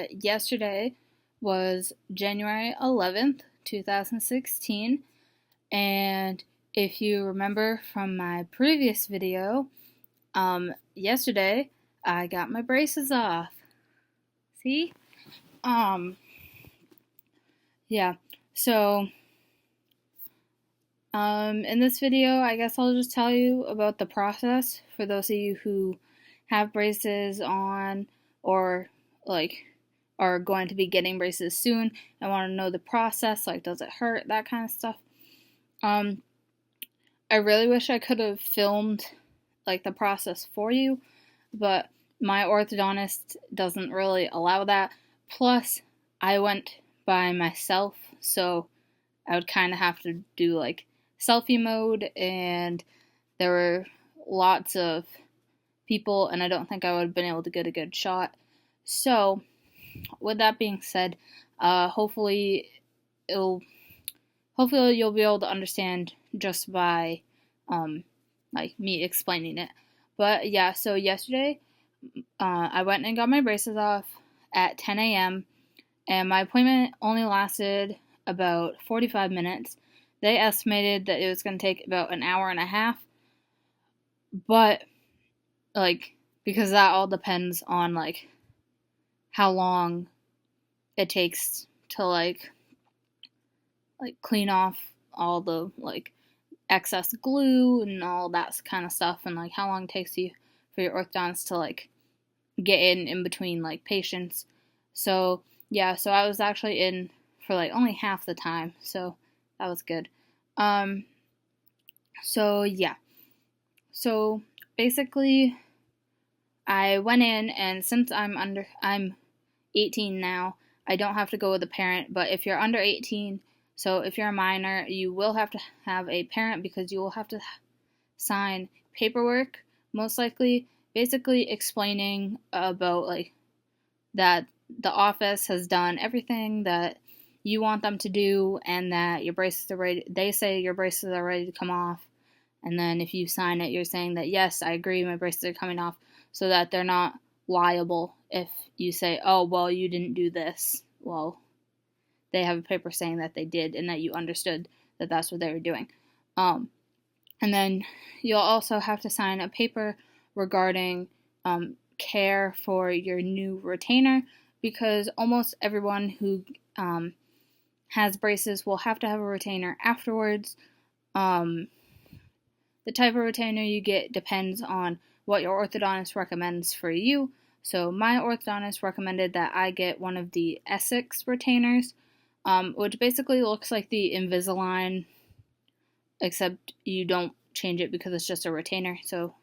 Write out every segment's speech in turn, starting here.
Yesterday was January 11th, 2016, and if you remember from my previous video, yesterday I got my braces off. See? Um, yeah, so, in this video, I guess I'll just tell you about the process for those of you who have braces on or like are going to be getting braces soon and want to know the process, like does it hurt, that kind of stuff. Um, I really wish I could have filmed like the process for you, but my orthodontist doesn't really allow that. Plus, I went by myself, so I would kind of have to do like selfie mode, and there were lots of people, and I don't think I would have been able to get a good shot. So, with that being said, hopefully it'll hopefully you'll be able to understand just by like me explaining it. But yeah, so yesterday I went and got my braces off at 10 a.m. and my appointment only lasted about 45 minutes. They estimated that it was going to take about an hour and a half, but like because that all depends on like how long it takes to clean off all the like excess glue and all that kind of stuff, and like how long it takes you for your orthodontist to like get in between like patients. So yeah, so I was actually in for like only half the time, so that was good. Um, so yeah, so basically I went in, and since I'm 18 now, I don't have to go with a parent, but if you're under 18, so if you're a minor, you will have to have a parent because you will have to sign paperwork, most likely, basically explaining about like that the office has done everything that you want them to do and that your braces are ready. They say your braces are ready to come off. And then if you sign it, you're saying that, yes, I agree, my braces are coming off, so that they're not liable if you say, oh, well, you didn't do this. Well, they have a paper saying that they did and that you understood that that's what they were doing. And then you'll also have to sign a paper regarding care for your new retainer, because almost everyone who has braces will have to have a retainer afterwards. The type of retainer you get depends on what your orthodontist recommends for you. So my orthodontist recommended that I get one of the Essex retainers, which basically looks like the Invisalign, except you don't change it because it's just a retainer. So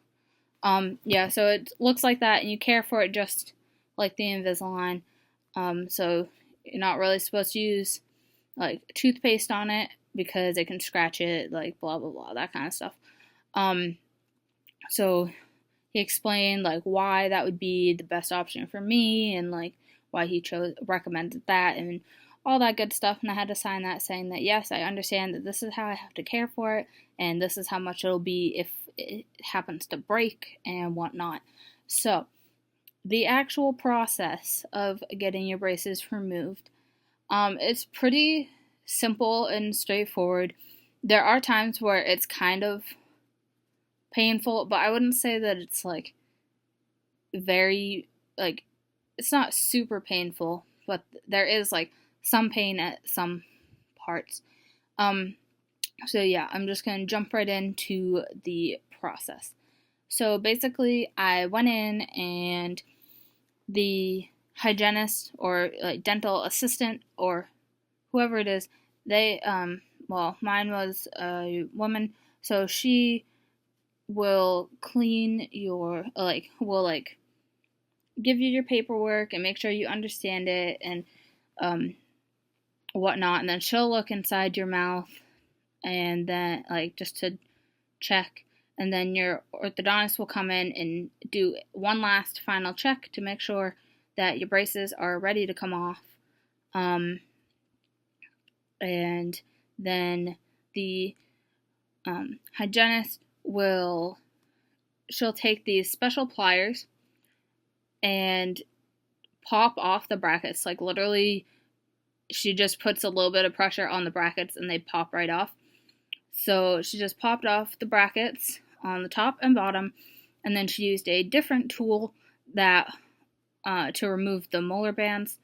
yeah, so it looks like that, and you care for it just like the Invisalign. So you're not really supposed to use like toothpaste on it because it can scratch it, like blah blah blah, that kind of stuff. So he explained like why that would be the best option for me, and like why he recommended that, and all that good stuff. And I had to sign that saying that, yes, I understand that this is how I have to care for it, and this is how much it'll be if it happens to break and whatnot. So the actual process of getting your braces removed, it's pretty simple and straightforward. There are times where it's kind of painful, but I wouldn't say that it's like very like it's not super painful, but there is like some pain at some parts. So yeah, I'm just gonna jump right into the process. So basically, I went in, and the hygienist or like dental assistant or whoever it is, they well, mine was a woman, so she will clean your will give you your paperwork and make sure you understand it and um whatnot, and then she'll look inside your mouth and then like just to check, and then your orthodontist will come in and do one last final check to make sure that your braces are ready to come off. And then the hygienist she'll take these special pliers and pop off the brackets. Like literally, she just puts a little bit of pressure on the brackets and they pop right off. So she just popped off the brackets on the top and bottom, and then she used a different tool that to remove the molar bands.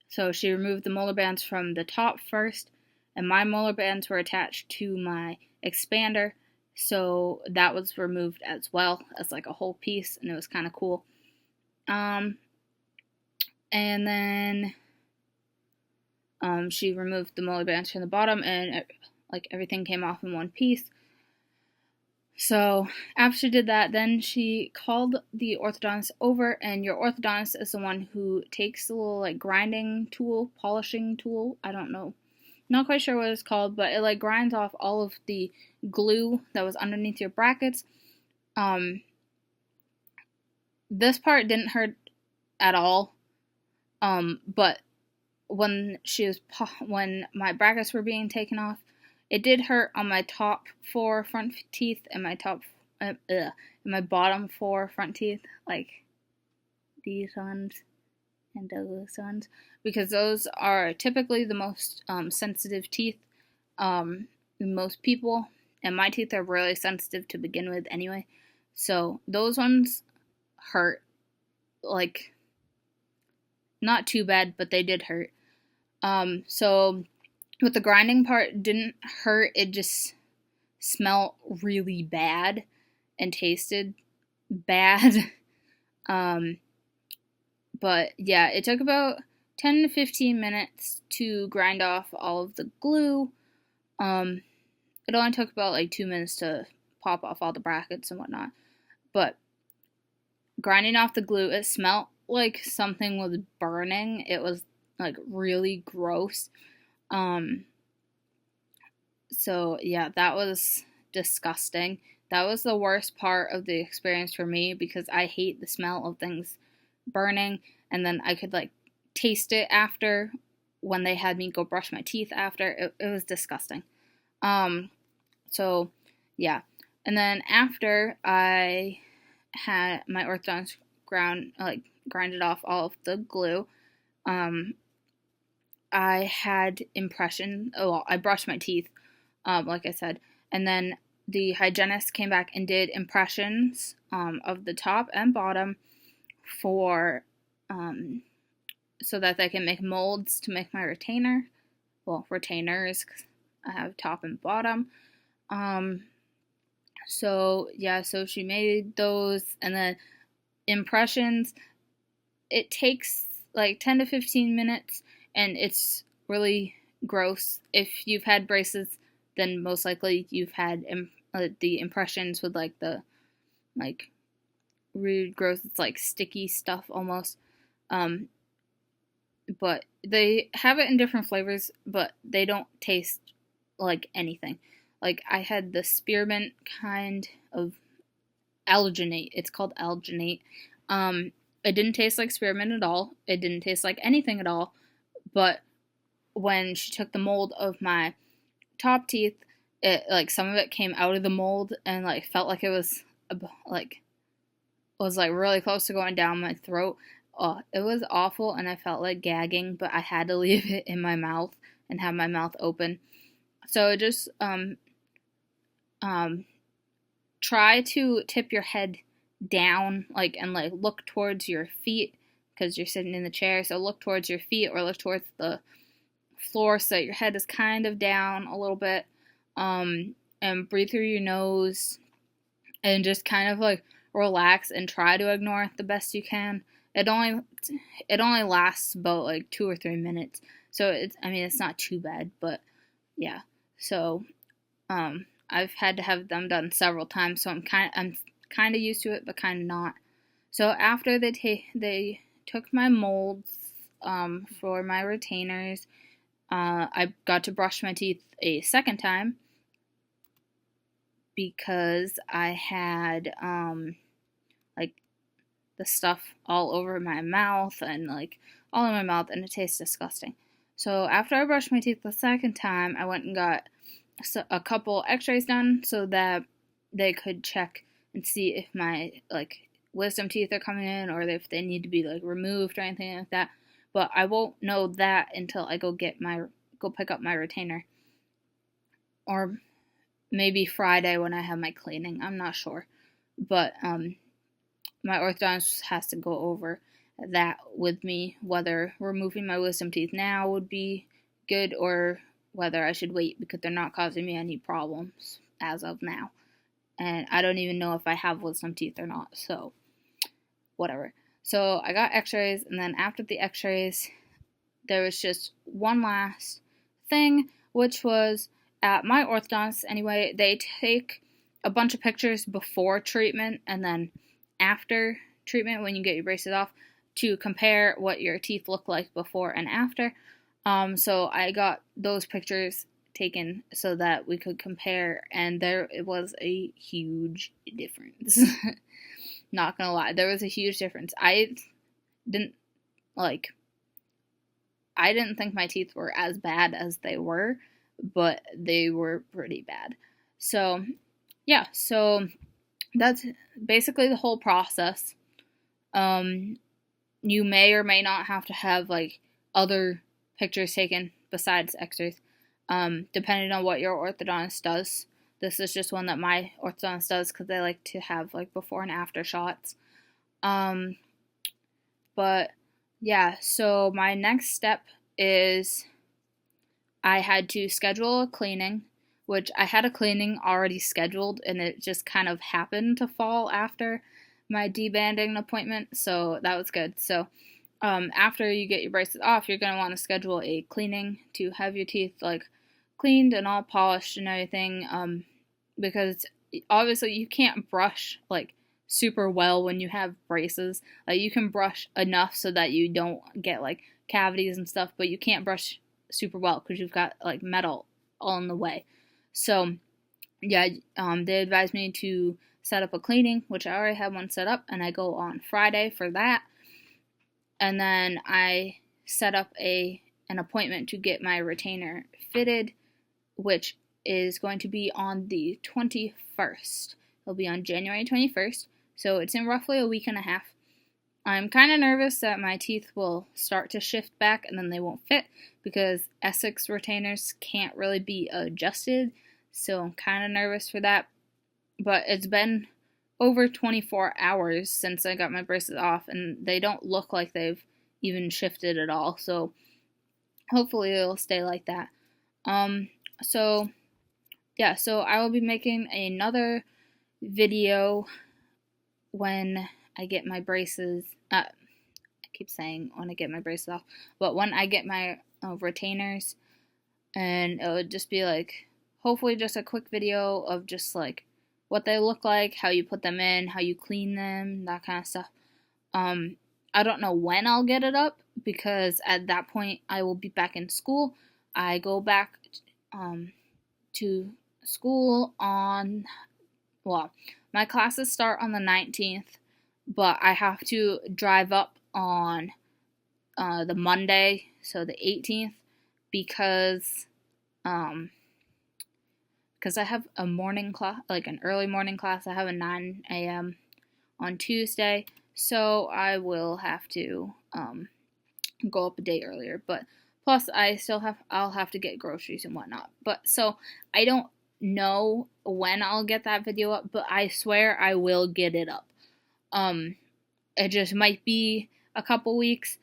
So she removed the molar bands from the top first, and my molar bands were attached to my expander, so that was removed as well as like a whole piece, and it was kind of cool. And then she removed the molar bands from the bottom, and like everything came off in one piece. So after she did that, then she called the orthodontist over, and your orthodontist is the one who takes the little like grinding tool, polishing tool. I don't know, not quite sure what it's called, but it like grinds off all of the glue that was underneath your brackets. This part didn't hurt at all, but when my brackets were being taken off, it did hurt on my top 4 front teeth and my bottom 4 front teeth, like these ones and those ones, because those are typically the most sensitive teeth in most people, and my teeth are really sensitive to begin with anyway. So those ones hurt, like not too bad, but they did hurt. So with the grinding part, didn't hurt. It just smelled really bad and tasted bad. But yeah, it took about 10 to 15 minutes to grind off all of the glue. It only took about like 2 minutes to pop off all the brackets and whatnot. But grinding off the glue, it smelled like something was burning. It was like really gross. So yeah, that was disgusting. That was the worst part of the experience for me, because I hate the smell of things burning, and then I could like taste it after when they had me go brush my teeth after. It was disgusting. So yeah, and then after I had my orthodontist grinded off all of the glue, I had impression. Oh, well, I brushed my teeth, like I said, and then the hygienist came back and did impressions of the top and bottom for so that they can make molds to make my retainer. Well, retainers, 'cause I have top and bottom. So yeah, so she made those, and then impressions. It takes like 10 to 15 minutes, and it's really gross. If you've had braces, then most likely you've had the impressions with like the like rude, gross. It's like sticky stuff almost. But they have it in different flavors, but they don't taste like anything. Like I had the spearmint kind of alginate. It's called alginate. It didn't taste like spearmint at all. It didn't taste like anything at all. But when she took the mold of my top teeth, it like some of it came out of the mold and like felt like it was like really close to going down my throat. Oh, it was awful, and I felt like gagging, but I had to leave it in my mouth and have my mouth open. So just try to tip your head down, like, and like look towards your feet, because you're sitting in the chair. So look towards your feet or look towards the floor so that your head is kind of down a little bit. And breathe through your nose and just kind of like relax and try to ignore it the best you can. It only lasts about like 2 or 3 minutes, so it's not too bad, but yeah. So I've had to have them done several times, so I'm kind of used to it, but kind of not. So after they took my molds for my retainers, I got to brush my teeth a second time because I had like the stuff all over my mouth and like all in my mouth, and it tastes disgusting. So after I brushed my teeth the second time, I went and got a couple x-rays done so that they could check and see if my like wisdom teeth are coming in or if they need to be like removed or anything like that. But I won't know that until I go pick up my retainer, or maybe Friday when I have my cleaning. I'm not sure, but my orthodontist has to go over that with me, whether removing my wisdom teeth now would be good or whether I should wait because they're not causing me any problems as of now. And I don't even know if I have wisdom teeth or not, so whatever. So I got x-rays, and then after the x-rays, there was just one last thing, which was at my orthodontist anyway, they take a bunch of pictures before treatment and then after treatment when you get your braces off to compare what your teeth look like before and after. So I got those pictures taken so that we could compare, and there it was a huge difference. Not gonna lie, there was a huge difference. I didn't think my teeth were as bad as they were, but they were pretty bad. So, yeah, so that's basically the whole process. You may or may not have to have like other pictures taken besides x-rays, depending on what your orthodontist does. This is just one that my orthodontist does because they like to have like before and after shots. But yeah, so my next step is I had to schedule a cleaning, which I had a cleaning already scheduled, and it just kind of happened to fall after my debanding appointment, so that was good. So after you get your braces off, you're going to want to schedule a cleaning to have your teeth like cleaned and all polished and everything, because obviously you can't brush like super well when you have braces. Like you can brush enough so that you don't get like cavities and stuff, but you can't brush super well because you've got like metal all in the way. So yeah, they advised me to set up a cleaning, which I already have one set up, and I go on Friday for that. And then I set up an appointment to get my retainer fitted, which is going to be on the 21st. It'll be on January 21st, so it's in roughly a week and a half. I'm kind of nervous that my teeth will start to shift back and then they won't fit because Essex retainers can't really be adjusted, so I'm kind of nervous for that. But it's been over 24 hours since I got my braces off, and they don't look like they've even shifted at all, so hopefully it'll stay like that. So yeah, so I will be making another video when I get my braces, I keep saying when I get my braces off, but when I get my retainers, and it would just be like, hopefully just a quick video of just like what they look like, how you put them in, how you clean them, that kind of stuff. I don't know when I'll get it up because at that point I will be back in school. I go back to school on, well, my classes start on the 19th, but I have to drive up on the Monday, so the 18th, because I have a morning class, like an early morning class. I have a 9 a.m. on Tuesday, so I will have to go up a day earlier. But plus, I'll have to get groceries and whatnot. But so I don't know when I'll get that video up, but I swear I will get it up. It just might be a couple weeks,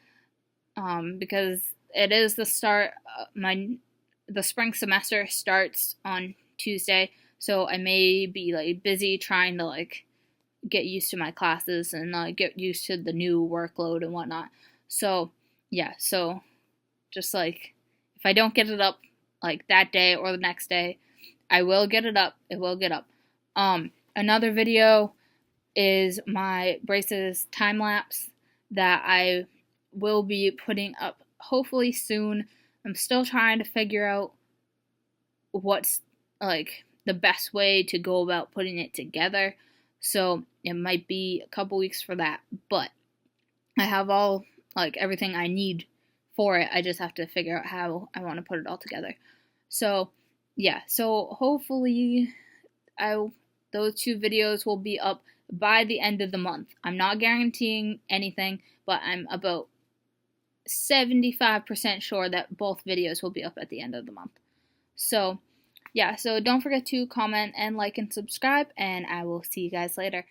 because it is the start. The spring semester starts on Tuesday, so I may be like busy trying to like get used to my classes and get used to the new workload and whatnot. So yeah, so just like if I don't get it up like that day or the next day, I will get it up. It will get up. Another video is my braces time lapse that I will be putting up hopefully soon. I'm still trying to figure out what's like the best way to go about putting it together, so it might be a couple weeks for that, but I have all like everything I need for it. I just have to figure out how I want to put it all together. So yeah, so hopefully those two videos will be up by the end of the month. I'm not guaranteeing anything, but I'm about 75% sure that both videos will be up at the end of the month. So, yeah, so don't forget to comment and like and subscribe, and I will see you guys later.